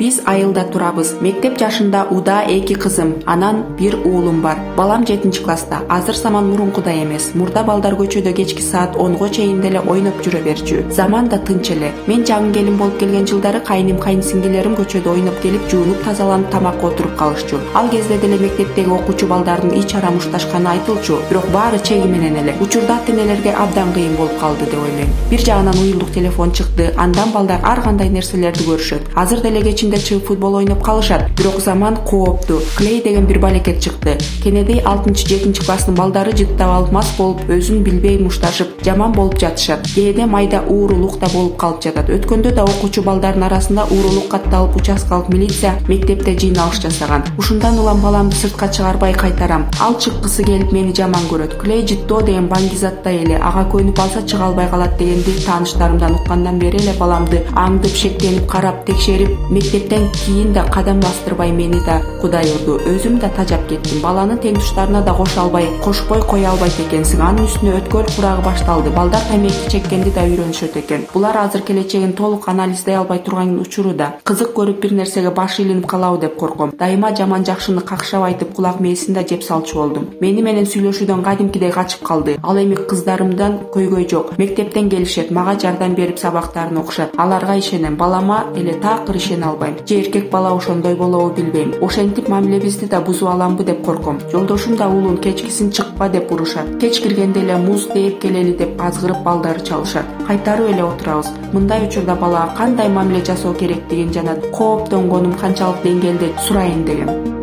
Биз айылда турабыз. Мектеп жашында уда 2 кызым, анан 1 уулум бар. Балам 7-класста. Азыр заман мурункудай эмес. Мурда балдар көчөдө кечки саат 10го чейин деле ойноп жүрө берчү. Заман да тынч эле. Мен жаңы келин болуп келген жылдары кайным кайнсиңдилерим көчөдө ойноп келип, жуунуп тазаланып тамакка отуруп калышчу. Ал кезде деле мектептеги окуучу балдардын ич ара мушташканы айтылчу, бирок баары чеги менен эле. Учурда ата-энелерге абдан кыйын болуп калды деп ойлойм. Бир жагынан уюлдук телефон чыкты, андан балдар ар кандай нерселерди көрүшөт. Азыр деле кечинде чыгып футбол ойноп калышат, бирок заман коопту. Клей деген бир балекет чыкты. Кенеди 6-7 класстын балдары жыттап алып мас болуп, өзүн билбей мушташып, жаман болуп жатышат. Кээде майда уурулук да болуп калып жатат. Өткөндө да окуучу балдардын арасында уурулук катталып, участкалык милиция мектепте жыйналыш жасаган. Ушундан улам баламды сыртка чыгарбай кайтарам. Ал чыккысы келип мени жаман көрөт. Клей жыттоо деген баңгизаттай эле, ага көнүп алса чыга албай калат дегенди тааныштарымдан уккандан бери эле баламды аңдып, шектенип, карап, текшерип, мектептен кийин да кадам бастырбай мени да Кудай урду. Өзүм да тажап кеттим. Баланын теңтуштарына да кошпой кое албайт экенсиң. Анын үстүнө өткөл курагы башталды. Балдар темеки чеккенди да үйрөнүшөт экен. Булар азыр келечегин толук анализдей албай турган учуру да. Кызык көрүп бир нерсеге баш илинип калабы деп корком. Дайыма жаман жакшыны какшап айтып, кулак мээсин да жеп салчу болдум. Мени менен сүйлөшүүдөн кадимкидей качып калды. Ал эми кыздарымдан көйгөй жок. Мектептен келишет, мага жардам берип сабактарын окушат. Аларга ишенем. Балама эле такыр ишене албайм. Же эркек бала ошондой болобу билбейм. Ошентип мамилебизди да бузуп аламбы деп корком. Жолдошум да улун кечкисин чыкпа деп урушат. Кеч киргенде эле муз дээп келели деп азгырып балдары чалышат. Кайтарып эле отурабыз. Мындай учурда балага кандай мамиле жасоо керектигин жана кооптонгонум канчалык деңгээлде сурайын дегем.